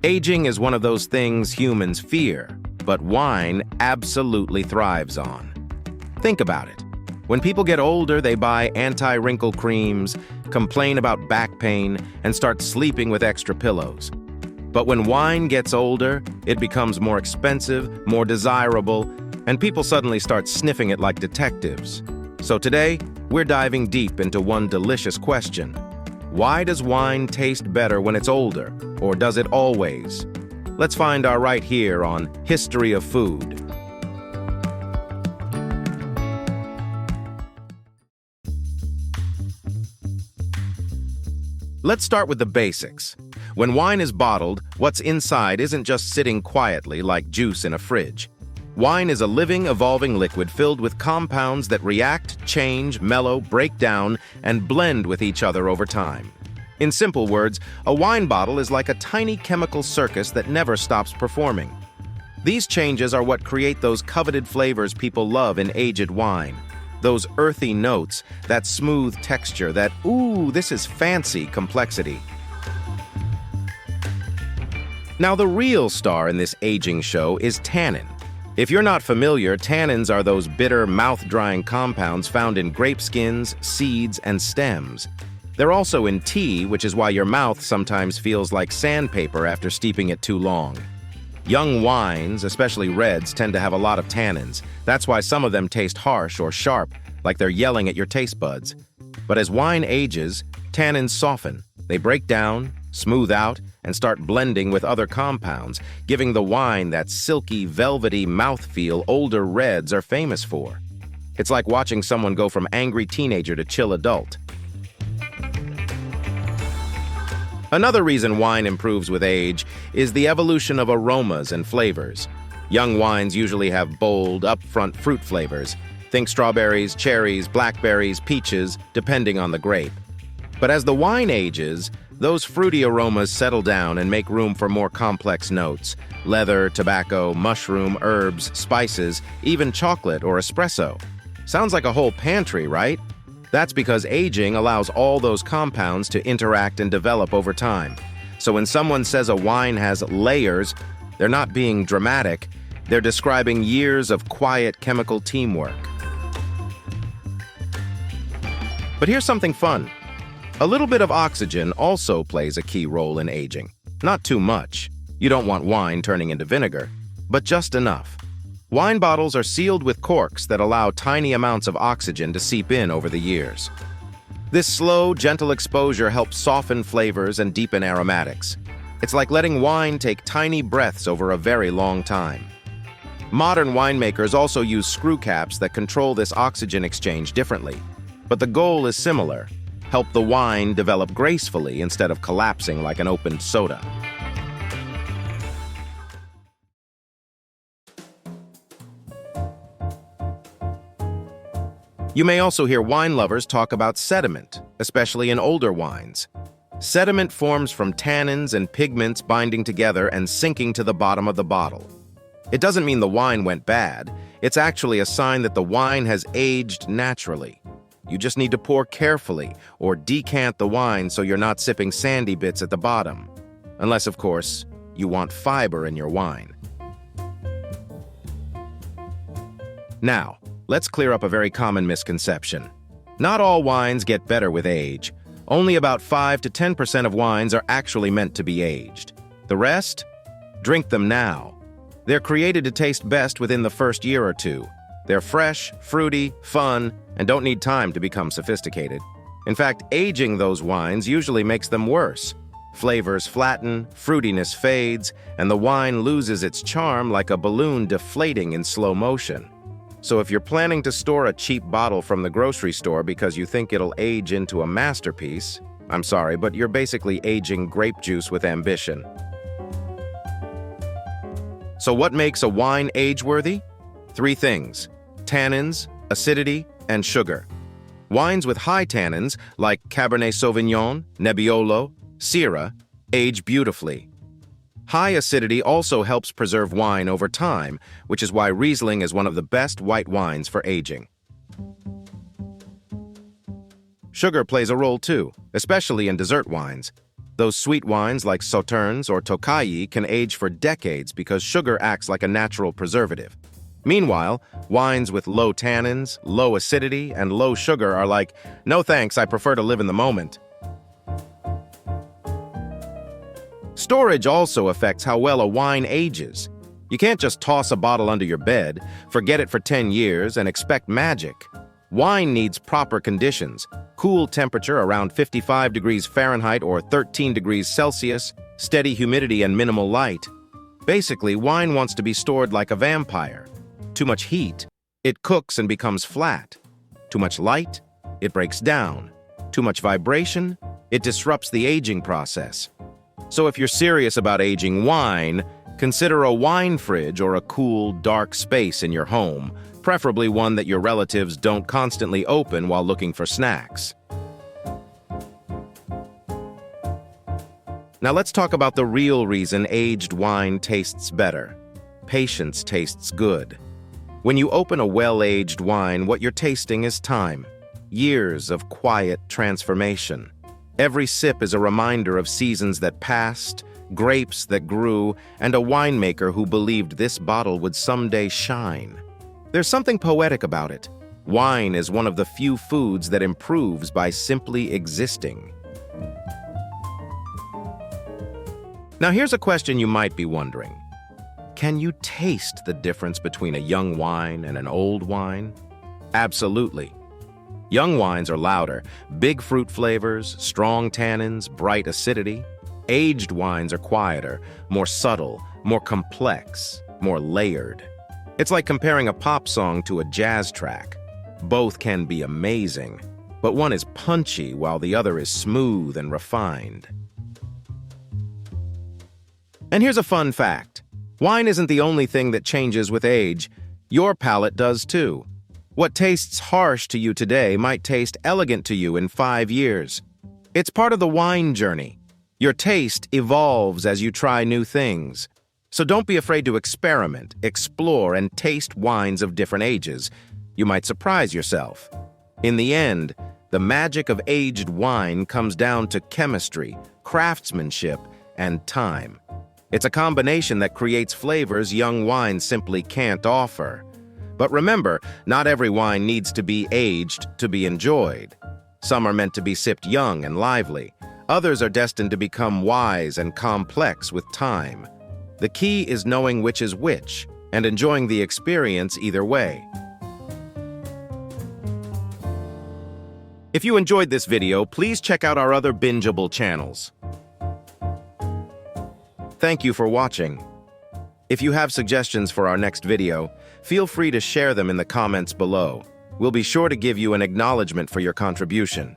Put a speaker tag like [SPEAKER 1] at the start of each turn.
[SPEAKER 1] Aging is one of those things humans fear, but wine absolutely thrives on. Think about it. When people get older, they buy anti-wrinkle creams, complain about back pain, and start sleeping with extra pillows. But when wine gets older, it becomes more expensive, more desirable, and people suddenly start sniffing it like detectives. So today, we're diving deep into one delicious question. Why does wine taste better when it's older, or does it always? Let's find out right here on History of Food. Let's start with the basics. When wine is bottled, what's inside isn't just sitting quietly like juice in a fridge. Wine is a living, evolving liquid filled with compounds that react, change, mellow, break down, and blend with each other over time. In simple words, a wine bottle is like a tiny chemical circus that never stops performing. These changes are what create those coveted flavors people love in aged wine. Those earthy notes, that smooth texture, that, ooh, this is fancy complexity. Now, the real star in this aging show is tannin. If you're not familiar, tannins are those bitter, mouth-drying compounds found in grape skins, seeds, and stems. They're also in tea, which is why your mouth sometimes feels like sandpaper after steeping it too long. Young wines, especially reds, tend to have a lot of tannins. That's why some of them taste harsh or sharp, like they're yelling at your taste buds. But as wine ages, tannins soften. They break down, smooth out, and start blending with other compounds, giving the wine that silky, velvety mouthfeel older reds are famous for. It's like watching someone go from angry teenager to chill adult. Another reason wine improves with age is the evolution of aromas and flavors. Young wines usually have bold, upfront fruit flavors. Think strawberries, cherries, blackberries, peaches, depending on the grape. But as the wine ages, those fruity aromas settle down and make room for more complex notes: leather, tobacco, mushroom, herbs, spices, even chocolate or espresso. Sounds like a whole pantry, right? That's because aging allows all those compounds to interact and develop over time. So when someone says a wine has layers, they're not being dramatic, they're describing years of quiet chemical teamwork. But here's something fun. A little bit of oxygen also plays a key role in aging. Not too much. You don't want wine turning into vinegar, but just enough. Wine bottles are sealed with corks that allow tiny amounts of oxygen to seep in over the years. This slow, gentle exposure helps soften flavors and deepen aromatics. It's like letting wine take tiny breaths over a very long time. Modern winemakers also use screw caps that control this oxygen exchange differently. But the goal is similar: help the wine develop gracefully instead of collapsing like an opened soda. You may also hear wine lovers talk about sediment, especially in older wines. Sediment forms from tannins and pigments binding together and sinking to the bottom of the bottle. It doesn't mean the wine went bad. It's actually a sign that the wine has aged naturally. You just need to pour carefully or decant the wine so you're not sipping sandy bits at the bottom. Unless, of course, you want fiber in your wine. Now, let's clear up a very common misconception. Not all wines get better with age. Only about 5 to 10% of wines are actually meant to be aged. The rest? Drink them now. They're created to taste best within the first year or two. They're fresh, fruity, fun, and don't need time to become sophisticated. In fact, aging those wines usually makes them worse. Flavors flatten, fruitiness fades, and the wine loses its charm like a balloon deflating in slow motion. So if you're planning to store a cheap bottle from the grocery store because you think it'll age into a masterpiece, I'm sorry, but you're basically aging grape juice with ambition. So what makes a wine age-worthy? 3 things: tannins, acidity, and sugar. Wines with high tannins, like Cabernet Sauvignon, Nebbiolo, Syrah, age beautifully. High acidity also helps preserve wine over time, which is why Riesling is one of the best white wines for aging. Sugar plays a role too, especially in dessert wines. Those sweet wines like Sauternes or Tokaji can age for decades because sugar acts like a natural preservative. Meanwhile, wines with low tannins, low acidity, and low sugar are like, no thanks, I prefer to live in the moment. Storage also affects how well a wine ages. You can't just toss a bottle under your bed, forget it for 10 years, and expect magic. Wine needs proper conditions: cool temperature around 55 degrees Fahrenheit or 13 degrees Celsius, steady humidity and minimal light. Basically, wine wants to be stored like a vampire. Too much heat, it cooks and becomes flat. Too much light, it breaks down. Too much vibration, it disrupts the aging process. So if you're serious about aging wine, consider a wine fridge or a cool, dark space in your home, preferably one that your relatives don't constantly open while looking for snacks. Now let's talk about the real reason aged wine tastes better. Patience tastes good. When you open a well-aged wine, what you're tasting is time. Years of quiet transformation. Every sip is a reminder of seasons that passed, grapes that grew, and a winemaker who believed this bottle would someday shine. There's something poetic about it. Wine is one of the few foods that improves by simply existing. Now here's a question you might be wondering. Can you taste the difference between a young wine and an old wine? Absolutely. Young wines are louder, big fruit flavors, strong tannins, bright acidity. Aged wines are quieter, more subtle, more complex, more layered. It's like comparing a pop song to a jazz track. Both can be amazing, but one is punchy while the other is smooth and refined. And here's a fun fact. Wine isn't the only thing that changes with age. Your palate does too. What tastes harsh to you today might taste elegant to you in 5 years. It's part of the wine journey. Your taste evolves as you try new things. So don't be afraid to experiment, explore, and taste wines of different ages. You might surprise yourself. In the end, the magic of aged wine comes down to chemistry, craftsmanship, and time. It's a combination that creates flavors young wines simply can't offer. But remember, not every wine needs to be aged to be enjoyed. Some are meant to be sipped young and lively. Others are destined to become wise and complex with time. The key is knowing which is which and enjoying the experience either way. If you enjoyed this video, please check out our other bingeable channels. Thank you for watching. If you have suggestions for our next video, feel free to share them in the comments below. We'll be sure to give you an acknowledgement for your contribution.